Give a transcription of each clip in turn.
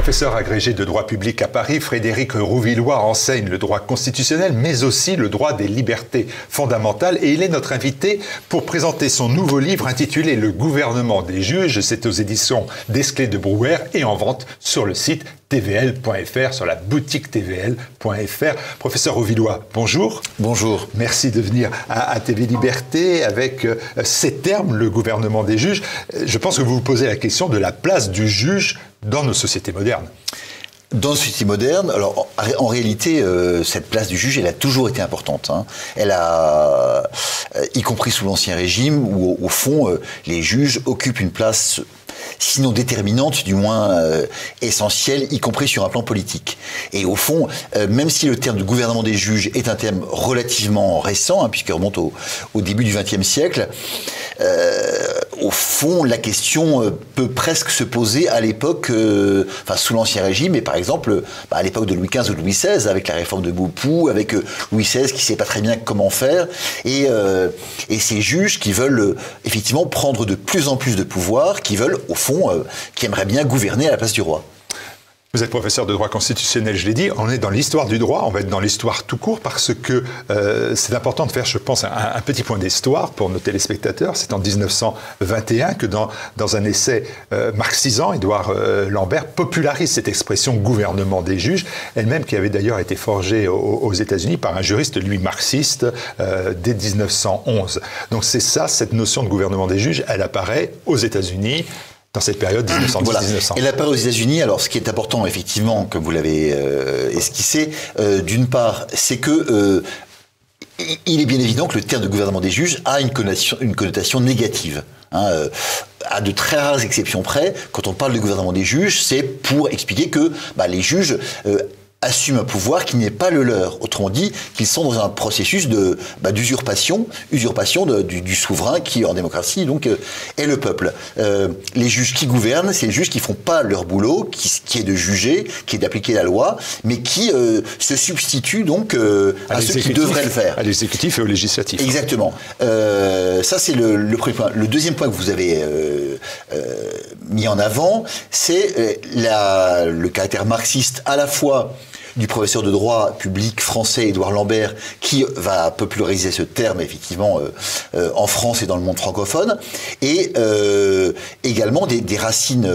Professeur agrégé de droit public à Paris, Frédéric Rouvillois enseigne le droit constitutionnel, mais aussi le droit des libertés fondamentales. Et il est notre invité pour présenter son nouveau livre intitulé « Le gouvernement des juges ». C'est aux éditions Desclés de Brouwer et en vente sur le site tvl.fr, sur la boutique tvl.fr. Professeur Rouvillois, bonjour. Bonjour. Merci de venir à TV Liberté avec ces termes, le gouvernement des juges. Je pense que vous vous posez la question de la place du juge dans nos sociétés modernes. Dans nos sociétés modernes, alors en réalité, cette place du juge, elle a toujours été importante. Hein. Elle a, y compris sous l'Ancien Régime, où au fond, les juges occupent une place, sinon déterminante, du moins essentielle, y compris sur un plan politique. Et au fond, même si le terme de gouvernement des juges est un terme relativement récent, hein, puisqu'il remonte au début du XXe siècle, au fond, la question peut presque se poser à l'époque, sous l'Ancien Régime, et par exemple, à l'époque de Louis XV ou de Louis XVI, avec la réforme de Beaupoux, avec Louis XVI qui ne sait pas très bien comment faire, et ces juges qui veulent effectivement prendre de plus en plus de pouvoir, qui veulent, au fond, qui aimeraient bien gouverner à la place du roi. Vous êtes professeur de droit constitutionnel, je l'ai dit, on est dans l'histoire du droit, on va être dans l'histoire tout court parce que c'est important de faire, je pense, un petit point d'histoire pour nos téléspectateurs. C'est en 1921 que dans un essai marxisant, Édouard Lambert popularise cette expression gouvernement des juges, elle-même qui avait d'ailleurs été forgée aux États-Unis par un juriste, lui marxiste, dès 1911. Donc c'est ça, cette notion de gouvernement des juges, elle apparaît aux États-Unis, dans cette période 1910-1900. Voilà. Elle apparaît aux États-Unis. Alors, ce qui est important, effectivement, comme vous l'avez esquissé, d'une part, c'est que il est bien évident que le terme de gouvernement des juges a une connotation négative. Hein, à de très rares exceptions près, quand on parle de gouvernement des juges, c'est pour expliquer que les juges assument un pouvoir qui n'est pas le leur. Autrement dit, qu'ils sont dans un processus d'usurpation du souverain qui, en démocratie, donc, est le peuple. Les juges qui gouvernent, c'est les juges qui font pas leur boulot, qui est de juger, qui est d'appliquer la loi, mais qui se substituent donc à ceux qui devraient le faire. À l'exécutif et au législatif. Exactement. Ça, c'est le premier point. Le deuxième point que vous avez mis en avant, c'est le caractère marxiste à la fois du professeur de droit public français Édouard Lambert, qui va populariser ce terme effectivement en France et dans le monde francophone, et également des racines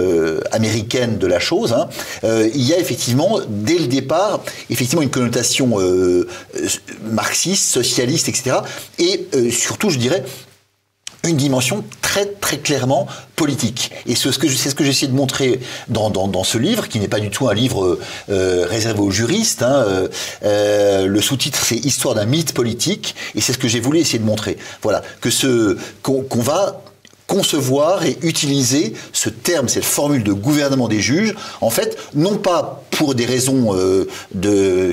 américaines de la chose. Hein. Il y a effectivement, dès le départ, effectivement une connotation marxiste, socialiste, etc. Et surtout, je dirais, une dimension très très clairement politique. Et c'est ce que j'essaie de montrer dans ce livre, qui n'est pas du tout un livre réservé aux juristes. Hein. Le sous-titre, c'est « Histoire d'un mythe politique », et c'est ce que j'ai voulu essayer de montrer. Voilà, qu'on va concevoir et utiliser ce terme, cette formule de gouvernement des juges, en fait, non pas pour des raisons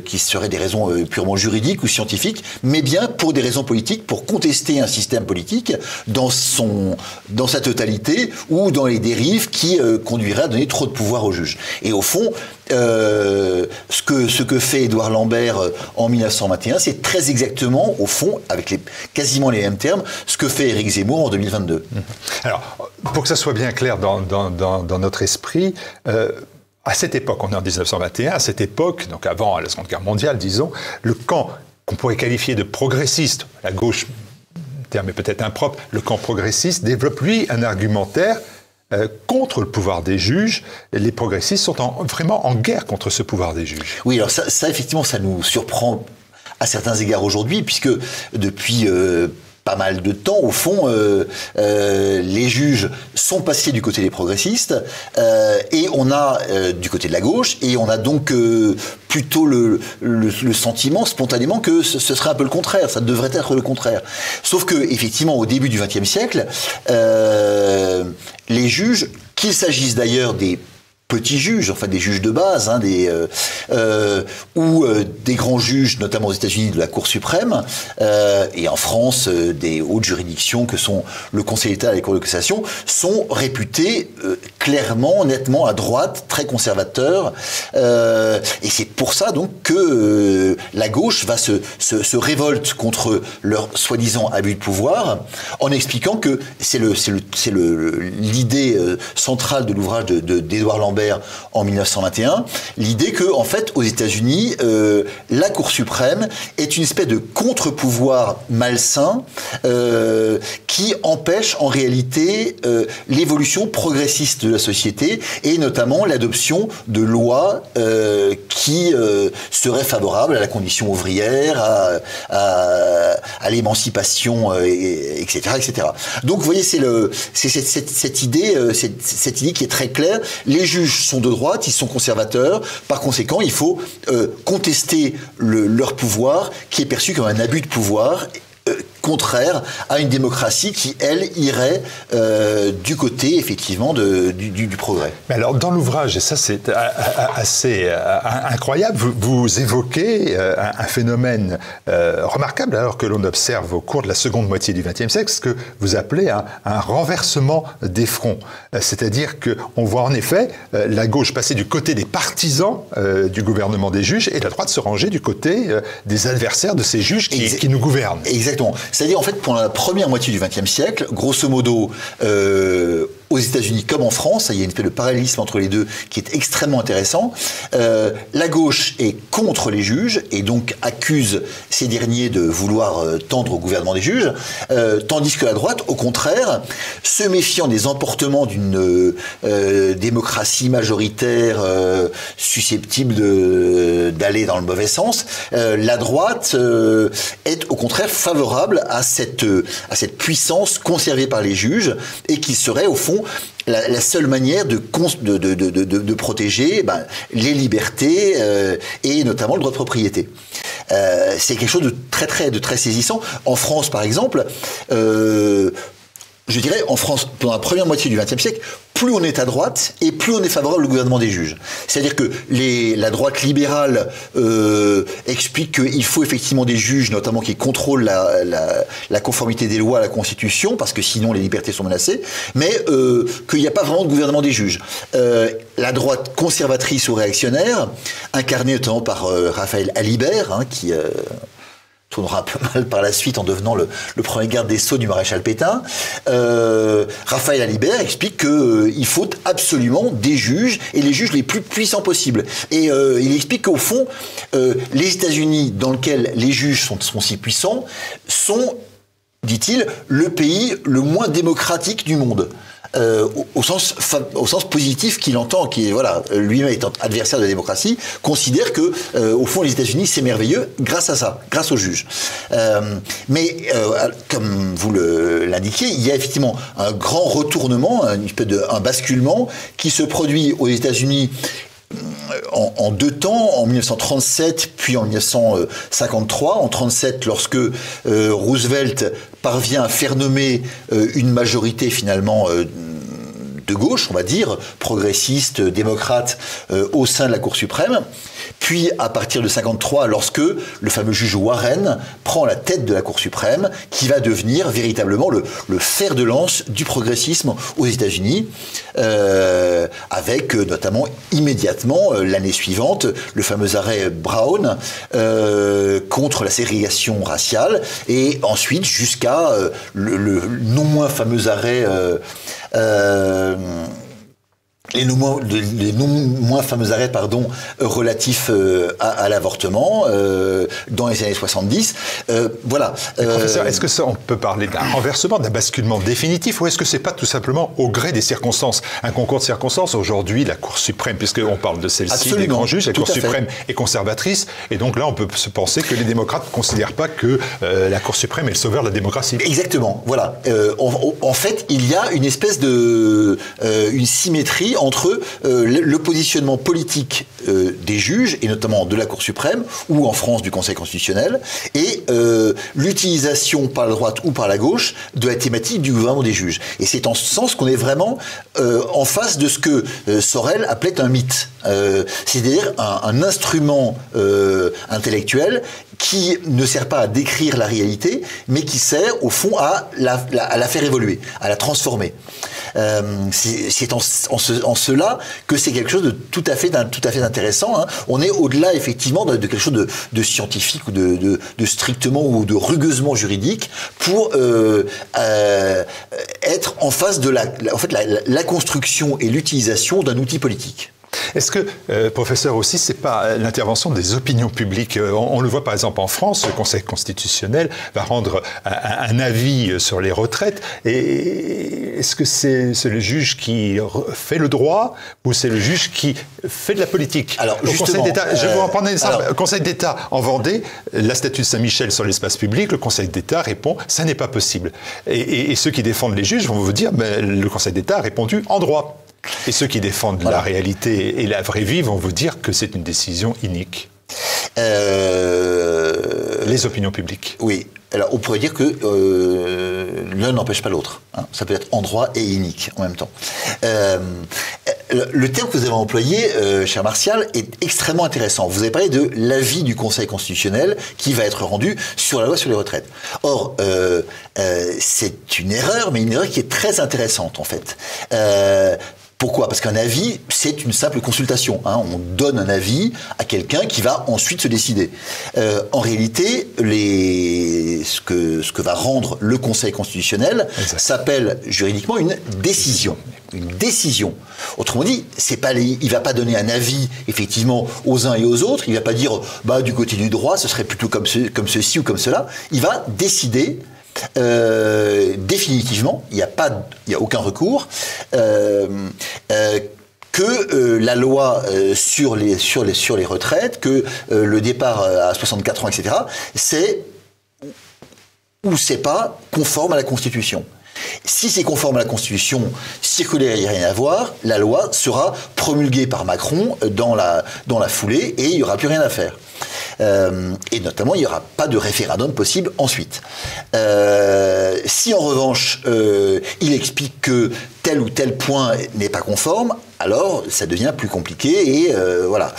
qui seraient des raisons purement juridiques ou scientifiques, mais bien pour des raisons politiques, pour contester un système politique dans sa totalité ou dans les dérives qui conduiraient à donner trop de pouvoir aux juges. Et au fond, ce que fait Édouard Lambert en 1921, c'est très exactement, au fond, avec quasiment les mêmes termes, ce que fait Éric Zemmour en 2022. Alors, pour que ça soit bien clair dans notre esprit, à cette époque, on est en 1921, à cette époque, donc avant la Seconde Guerre mondiale, disons, le camp qu'on pourrait qualifier de progressiste, la gauche, le terme est peut-être impropre, le camp progressiste développe, lui, un argumentaire contre le pouvoir des juges. Les progressistes sont vraiment en guerre contre ce pouvoir des juges. Oui, alors ça effectivement, ça nous surprend à certains égards aujourd'hui, puisque depuis pas mal de temps, au fond, les juges sont passés du côté des progressistes, et on a du côté de la gauche, et on a donc plutôt le sentiment spontanément que ce serait un peu le contraire, ça devrait être le contraire. Sauf que, effectivement, au début du XXe siècle, les juges, qu'il s'agisse d'ailleurs des petits juges, enfin des juges de base, hein, ou des grands juges, notamment aux États-Unis de la Cour suprême, et en France des hautes juridictions que sont le Conseil d'État et la Cour de cassation, sont réputés clairement, nettement à droite, très conservateur. Et c'est pour ça donc que la gauche va se révolte contre leur soi-disant abus de pouvoir, en expliquant que c'est l'idée centrale de l'ouvrage d'Édouard Lambert en 1921, l'idée que en fait aux États-Unis, la Cour suprême est une espèce de contre-pouvoir malsain qui empêche en réalité l'évolution progressiste de la société et notamment l'adoption de lois qui seraient favorables à la condition ouvrière, à l'émancipation, etc., etc. Donc vous voyez, c'est cette idée qui est très claire. Les juges sont de droite, ils sont conservateurs. Par conséquent, il faut contester leur pouvoir, qui est perçu comme un abus de pouvoir. Contraire à une démocratie qui, elle, irait du côté, effectivement, du progrès. Mais alors, dans l'ouvrage, et ça c'est assez incroyable, vous évoquez un phénomène remarquable, alors que l'on observe au cours de la seconde moitié du XXe siècle, ce que vous appelez un renversement des fronts. C'est-à-dire qu'on voit en effet la gauche passer du côté des partisans du gouvernement des juges et la droite se ranger du côté des adversaires de ces juges qui nous gouvernent. Exactement. C'est-à-dire, en fait, pendant la première moitié du XXe siècle, grosso modo, aux États-Unis comme en France, il y a une espèce de parallélisme entre les deux qui est extrêmement intéressant. La gauche est contre les juges et donc accuse ces derniers de vouloir tendre au gouvernement des juges, tandis que la droite, au contraire, se méfiant des emportements d'une démocratie majoritaire susceptible d'aller dans le mauvais sens, la droite est au contraire favorable à cette puissance conservée par les juges et qui serait au fond la seule manière de protéger les libertés et notamment le droit de propriété. C'est quelque chose de très saisissant. En France, par exemple, je dirais, en France, pendant la première moitié du XXe siècle, plus on est à droite et plus on est favorable au gouvernement des juges. C'est-à-dire que la droite libérale explique qu'il faut effectivement des juges, notamment qui contrôlent la conformité des lois à la Constitution, parce que sinon les libertés sont menacées, mais qu'il n'y a pas vraiment de gouvernement des juges. La droite conservatrice ou réactionnaire, incarnée notamment par Raphaël Alibert, qui tournera un peu mal par la suite en devenant le premier garde des Sceaux du maréchal Pétain. Raphaël Alibert explique qu'il faut absolument des juges et les juges les plus puissants possibles. Et il explique qu'au fond, les États-Unis, dans lesquels les juges sont si puissants, sont, dit-il, le pays le moins démocratique du monde. Au sens positif qu'il entend, qui est lui-même étant adversaire de la démocratie, considère que au fond les États-Unis c'est merveilleux grâce à ça, grâce aux juges. Mais comme vous l'indiquiez, il y a effectivement un grand retournement, un basculement qui se produit aux États-Unis en deux temps, en 1937 puis en 1953. En 1937, lorsque Roosevelt parvient à faire nommer une majorité finalement de gauche, on va dire, progressiste, démocrate, au sein de la Cour suprême. Puis, à partir de 1953, lorsque le fameux juge Warren prend la tête de la Cour suprême, qui va devenir véritablement le fer de lance du progressisme aux États-Unis, avec notamment immédiatement, l'année suivante, le fameux arrêt Brown contre la ségrégation raciale, et ensuite jusqu'à le non moins fameux arrêt les non moins fameux arrêts relatifs à l'avortement dans les années 70. Voilà. Professeur, est-ce que ça, on peut parler d'un renversement, d'un basculement définitif, ou est-ce que c'est pas tout simplement au gré des circonstances, un concours de circonstances? Aujourd'hui, la Cour suprême, puisqu'on parle de celle-ci, des grands juges, la Cour suprême est conservatrice, et donc là, on peut se penser que les démocrates ne considèrent pas que la Cour suprême est le sauveur de la démocratie. Exactement, voilà. En fait, il y a une espèce de une symétrie entre le positionnement politique des juges, et notamment de la Cour suprême, ou en France du Conseil constitutionnel, et l'utilisation par la droite ou par la gauche de la thématique du gouvernement des juges. Et c'est en ce sens qu'on est vraiment en face de ce que Sorel appelait un mythe. C'est-à-dire un instrument intellectuel qui ne sert pas à décrire la réalité, mais qui sert au fond à la faire évoluer, à la transformer. C'est en cela que c'est quelque chose de tout à fait intéressant. Hein. On est au-delà effectivement de quelque chose de scientifique ou de strictement ou de rugueusement juridique pour être en face de la construction et l'utilisation d'un outil politique. Est-ce que, professeur, aussi, c'est pas l'intervention des opinions publiques? On le voit par exemple en France, le Conseil constitutionnel va rendre un avis sur les retraites. Et est-ce que c'est le juge qui fait le droit ou c'est le juge qui fait de la politique? Alors, au Conseil d'État, je vais vous en prendre un exemple. Le Conseil d'État en Vendée, la statue de Saint-Michel sur l'espace public, le Conseil d'État répond « ça n'est pas possible ». Et ceux qui défendent les juges vont vous dire « le Conseil d'État a répondu en droit ». Et ceux qui défendent la réalité et la vraie vie vont vous dire que c'est une décision inique. Les opinions publiques. Oui. Alors, on pourrait dire que l'un n'empêche pas l'autre. Hein. Ça peut être en droit et inique en même temps. Le terme que vous avez employé, cher Martial, est extrêmement intéressant. Vous avez parlé de l'avis du Conseil constitutionnel qui va être rendu sur la loi sur les retraites. Or, c'est une erreur, mais une erreur qui est très intéressante en fait. Pourquoi? Parce qu'un avis, c'est une simple consultation. Hein. On donne un avis à quelqu'un qui va ensuite se décider. En réalité, ce que va rendre le Conseil constitutionnel s'appelle juridiquement une décision. Une décision. Autrement dit, il va pas donner un avis effectivement aux uns et aux autres. Il va pas dire du côté du droit, ce serait plutôt comme ceci ou comme cela. Il va décider. Définitivement, il n'y a aucun recours, que la loi sur les retraites, que le départ à 64 ans, etc., c'est ou c'est pas conforme à la Constitution. Si c'est conforme à la Constitution, circulaire, il n'y a rien à voir, la loi sera promulguée par Macron dans la foulée et il n'y aura plus rien à faire. Et notamment, il n'y aura pas de référendum possible ensuite. Si en revanche, il explique que tel ou tel point n'est pas conforme, alors ça devient plus compliqué et voilà.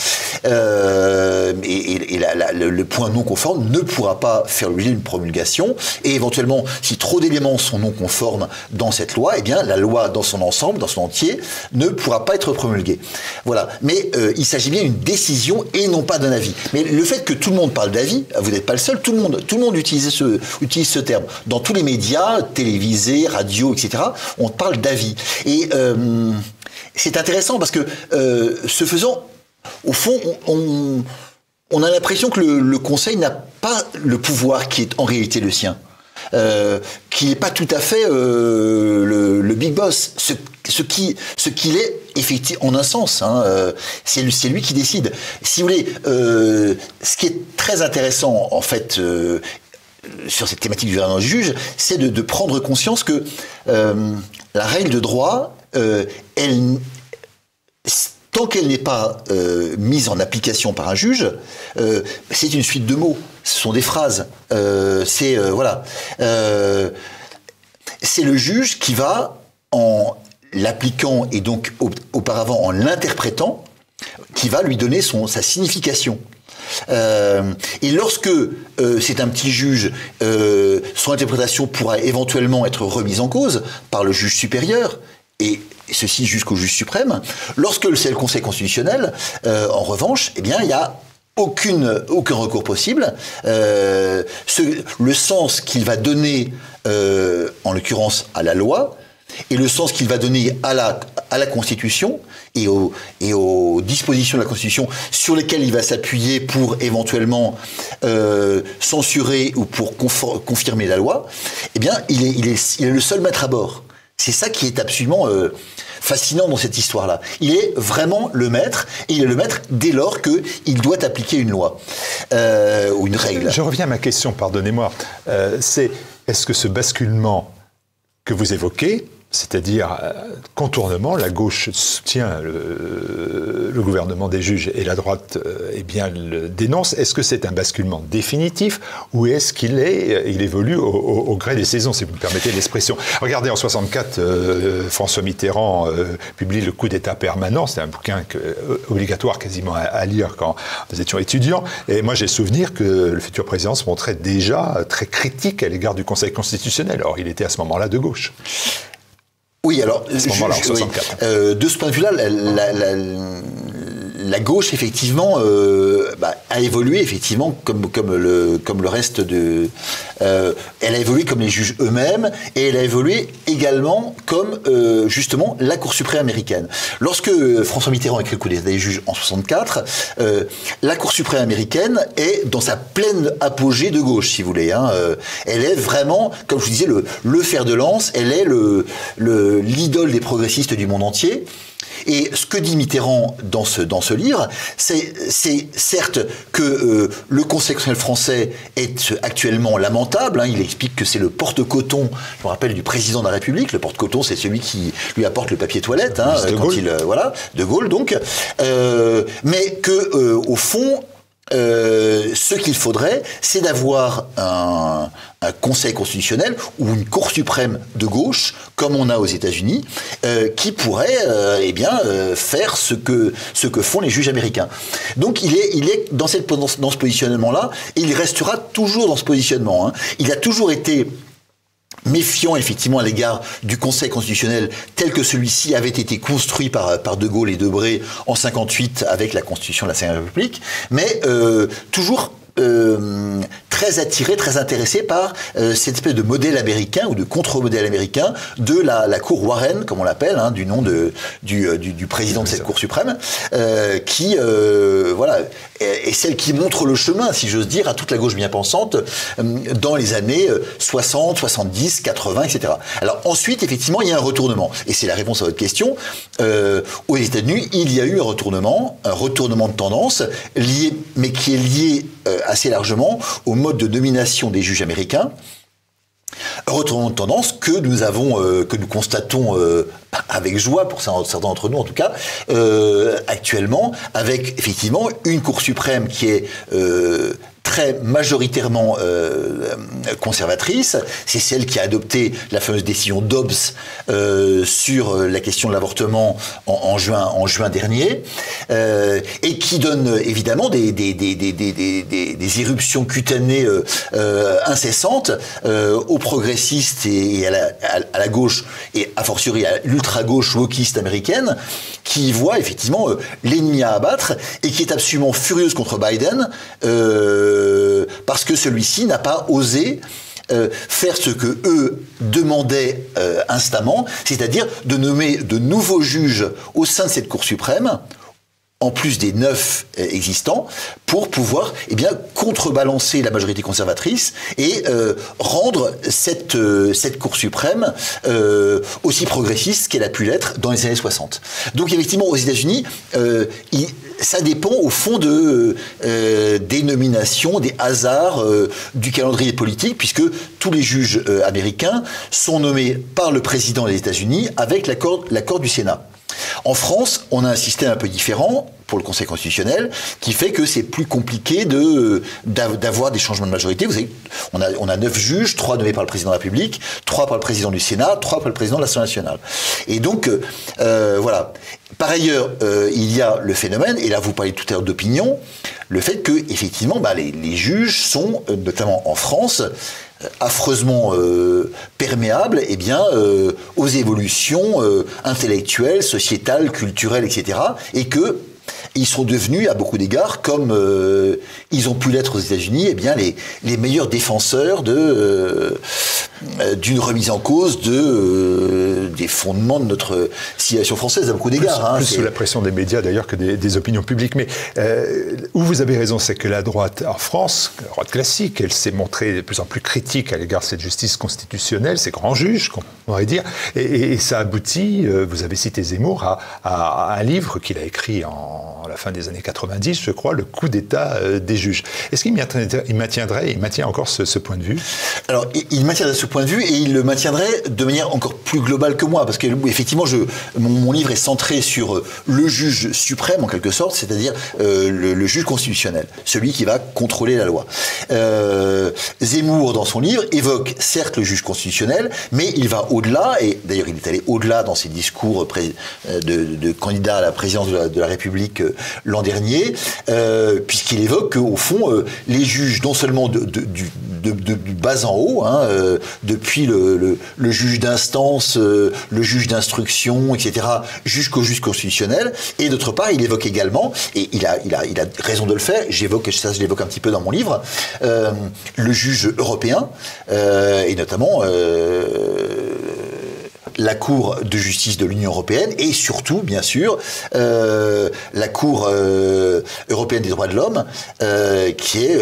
Le point non conforme ne pourra pas faire l'objet d'une promulgation et éventuellement, si trop d'éléments sont non conformes dans cette loi, eh bien la loi dans son ensemble, dans son entier, ne pourra pas être promulguée. Voilà. Mais il s'agit bien d'une décision et non pas d'un avis. Mais le fait que tout le monde parle d'avis, vous n'êtes pas le seul, tout le monde utilise ce terme. Dans tous les médias, télévisés, radio, etc., on parle d'avis. Et c'est intéressant parce que, ce faisant, au fond, on a l'impression que le Conseil n'a pas le pouvoir qui est en réalité le sien. Qui n'est pas tout à fait le big boss. Ce qu'il est, effectivement, en un sens, hein, c'est lui qui décide. Si vous voulez, ce qui est très intéressant, en fait, sur cette thématique du gouvernance du juge, c'est de prendre conscience que la règle de droit, tant qu'elle n'est pas mise en application par un juge, c'est une suite de mots. Ce sont des phrases. Voilà. C'est le juge qui va, en l'appliquant et donc auparavant en l'interprétant, qui va lui donner sa signification. Et lorsque c'est un petit juge, son interprétation pourra éventuellement être remise en cause par le juge supérieur, et ceci jusqu'au juge suprême. Lorsque c'est le Conseil constitutionnel, en revanche, eh bien, il y a aucun recours possible. Le sens qu'il va donner, en l'occurrence à la loi, et le sens qu'il va donner à la Constitution et aux dispositions de la Constitution sur lesquelles il va s'appuyer pour éventuellement censurer ou pour confirmer la loi, eh bien, il est le seul maître à bord. C'est ça qui est absolument fascinant dans cette histoire-là. Il est vraiment le maître, et il est le maître dès lors qu'il doit appliquer une loi ou une règle. Je reviens à ma question, pardonnez-moi. Est-ce que ce basculement que vous évoquez, c'est-à-dire contournement. La gauche soutient le gouvernement des juges et la droite le dénonce. Est-ce que c'est un basculement définitif ou est-ce qu'il évolue au gré des saisons, si vous me permettez l'expression? Regardez, en 64, François Mitterrand publie Le coup d'État permanent. C'est un bouquin obligatoire quasiment à lire quand nous étions étudiants. Et moi, j'ai souvenir que le futur président se montrait déjà très critique à l'égard du Conseil constitutionnel. Or, il était à ce moment-là de gauche. Oui, alors, à ce moment-là, en 64. De ce point de vue-là, la gauche, effectivement, a évolué, effectivement, comme le reste de... elle a évolué comme les juges eux-mêmes, et elle a évolué également comme, justement, la Cour suprême américaine. Lorsque François Mitterrand écrit Le coup d'État des juges en 64, la Cour suprême américaine est dans sa pleine apogée de gauche, si vous voulez. Elle est vraiment, comme je vous disais, le fer de lance, elle est l'idole des progressistes du monde entier. Et ce que dit Mitterrand dans ce livre, c'est certes que le Conseil constitutionnel français est actuellement lamentable. Il explique que c'est le porte-coton, je me rappelle, du président de la République. Le porte-coton, c'est celui qui lui apporte le papier toilette, de Gaulle donc. Mais que au fond, ce qu'il faudrait, c'est d'avoir un Conseil constitutionnel ou une Cour suprême de gauche, comme on a aux États-Unis, qui pourrait faire ce que font les juges américains. Donc il est dans ce positionnement-là, et il restera toujours dans ce positionnement. Il a toujours été méfiant effectivement à l'égard du Conseil constitutionnel tel que celui-ci avait été construit par De Gaulle et Debré en 58 avec la Constitution de la Ve République, mais toujours très attiré, très intéressé par cette espèce de modèle américain ou de contre-modèle américain de la Cour Warren, comme on l'appelle, du nom du président de cette Cour suprême, qui est celle qui montre le chemin, si j'ose dire, à toute la gauche bien pensante dans les années 60, 70, 80, etc. Alors ensuite, effectivement, il y a un retournement. Et c'est la réponse à votre question. Aux États-Unis, il y a eu un retournement de tendance, mais qui est lié assez largement au mode de nomination des juges américains. Un retournement de tendance que nous constatons avec joie pour certains d'entre nous en tout cas actuellement, avec effectivement une Cour suprême qui est très majoritairement conservatrice. C'est celle qui a adopté la fameuse décision Dobbs sur la question de l'avortement en juin dernier, et qui donne évidemment des éruptions cutanées incessantes aux progressistes et à la gauche, et a fortiori à l'ultra-gauche wokiste américaine, qui voit effectivement l'ennemi à abattre et qui est absolument furieuse contre Biden parce que celui-ci n'a pas osé faire ce que eux demandaient instamment, c'est-à-dire de nommer de nouveaux juges au sein de cette Cour suprême, en plus des 9 existants, pour pouvoir contrebalancer la majorité conservatrice et rendre cette Cour suprême aussi progressiste qu'elle a pu l'être dans les années 60. Donc effectivement, aux États-Unis, ça dépend au fond des nominations, des hasards du calendrier politique, puisque tous les juges américains sont nommés par le président des États-Unis avec l'accord du Sénat. En France, on a un système un peu différent pour le Conseil constitutionnel, qui fait que c'est plus compliqué d'avoir des changements de majorité. Vous savez, on a 9 juges, 3 nommés par le président de la République, 3 par le président du Sénat, 3 par le président de l'Assemblée nationale. Et donc, voilà. Par ailleurs, il y a le phénomène, et là vous parlez tout à l'heure d'opinion, le fait que, effectivement, les juges sont, notamment en France, affreusement perméables aux évolutions intellectuelles, sociétales, culturelles, etc. Et que ils sont devenus, à beaucoup d'égards, comme ils ont pu l'être aux États-Unis, les meilleurs défenseurs d'une remise en cause des fondements de notre civilisation française, à beaucoup d'égards. Plus sous la pression des médias, d'ailleurs, que des opinions publiques. Mais où vous avez raison, c'est que la droite en France, la droite classique, elle s'est montrée de plus en plus critique à l'égard de cette justice constitutionnelle, ces grands juges, on pourrait dire, et ça aboutit, vous avez cité Zemmour, à un livre qu'il a écrit à la fin des années 90, je crois, Le coup d'État des juges. Est-ce qu'il maintient encore ce point de vue? Alors, il maintiendrait ce point de vue, et il le maintiendrait de manière encore plus globale que que moi, parce que effectivement, mon livre est centré sur le juge suprême, en quelque sorte, c'est-à-dire le juge constitutionnel, celui qui va contrôler la loi. Zemmour, dans son livre, évoque certes le juge constitutionnel, mais il va au-delà, et d'ailleurs il est allé au-delà dans ses discours de candidat à la présidence de la République l'an dernier, puisqu'il évoque qu'au fond, les juges, non seulement du bas en haut, hein, depuis le juge d'instance, le juge d'instruction, etc., jusqu'au juge constitutionnel, et d'autre part, il évoque également, et il a raison de le faire, je l'évoque un petit peu dans mon livre, le juge européen, et notamment la Cour de justice de l'Union européenne et surtout, bien sûr, la Cour européenne des droits de l'homme, qui est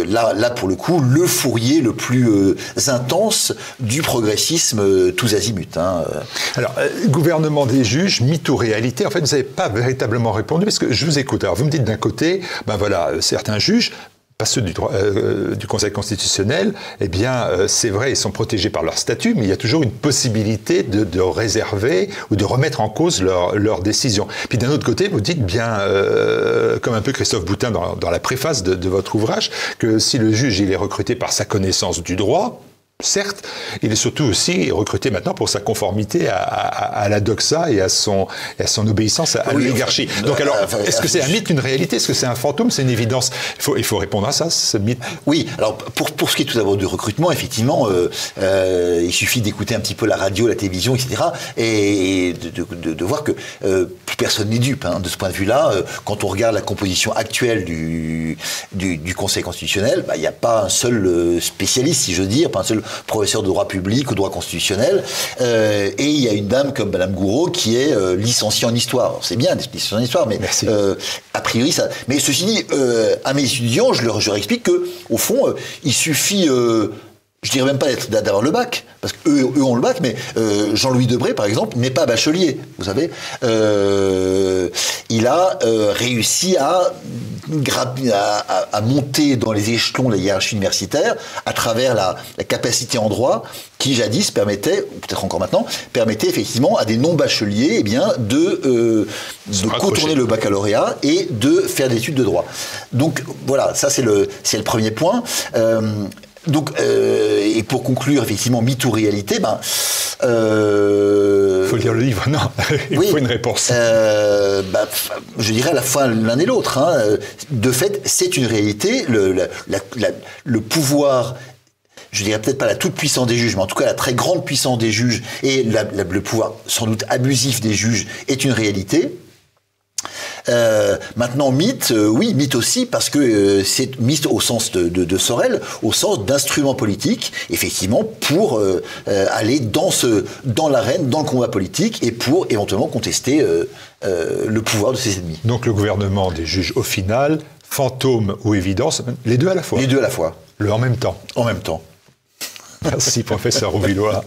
là pour le coup le fourrier le plus intense du progressisme tous azimuts. Hein. Alors, gouvernement des juges, mythe ou réalité, en fait, vous n'avez pas véritablement répondu parce que je vous écoute. Alors, vous me dites d'un côté, ben voilà, certains juges, pas ceux du Conseil constitutionnel, eh bien, c'est vrai, ils sont protégés par leur statut, mais il y a toujours une possibilité de réserver ou de remettre en cause leur décision. Puis d'un autre côté, vous dites bien, comme un peu Christophe Boutin dans la préface de votre ouvrage, que si le juge il est recruté par sa connaissance du droit, certes, il est surtout aussi recruté maintenant pour sa conformité à la doxa et à son obéissance à l'oligarchie. Donc alors, est-ce que c'est un mythe, une réalité? Est-ce que c'est un fantôme? C'est une évidence? Il faut répondre à ça, ce mythe. Oui, alors pour ce qui est tout d'abord du recrutement, effectivement, il suffit d'écouter un petit peu la radio, la télévision, etc. et de voir que plus personne n'est dupe. Hein, de ce point de vue-là, quand on regarde la composition actuelle du Conseil constitutionnel, il n'y a pas un seul spécialiste, si je veux dire, pas un seul professeur de droit public ou droit constitutionnel, et il y a une dame comme Madame Gouraud qui est licenciée en histoire. Alors, c'est bien d'être licenciée en histoire, mais a priori ça. Mais ceci dit, à mes étudiants, je leur explique que au fond, il suffit. Je dirais même pas d'avoir le bac, parce qu'eux ont le bac, mais Jean-Louis Debré, par exemple, n'est pas bachelier, vous savez. Il a réussi à monter dans les échelons de la hiérarchie universitaire à travers la capacité en droit qui, jadis, permettait, ou peut-être encore maintenant, permettait effectivement à des non-bacheliers de contourner le baccalauréat et de faire des études de droit. Donc, voilà, ça c'est le premier point. Donc, et pour conclure, effectivement, mythe ou réalité, faut lire le livre, non. Il faut une réponse. Je dirais à la fois l'un et l'autre. Hein. De fait, c'est une réalité. Le pouvoir, je dirais peut-être pas la toute-puissance des juges, mais en tout cas la très grande puissance des juges et le pouvoir sans doute abusif des juges est une réalité. Maintenant, mythe, oui, mythe aussi, parce que c'est mythe au sens de Sorel, au sens d'instrument politique, effectivement, pour aller dans l'arène, dans le combat politique, et pour éventuellement contester le pouvoir de ses ennemis. Donc le gouvernement des juges, au final, fantôme ou évidence, les deux à la fois. Les deux à la fois. En même temps. En même temps. Merci, professeur Rouvillois.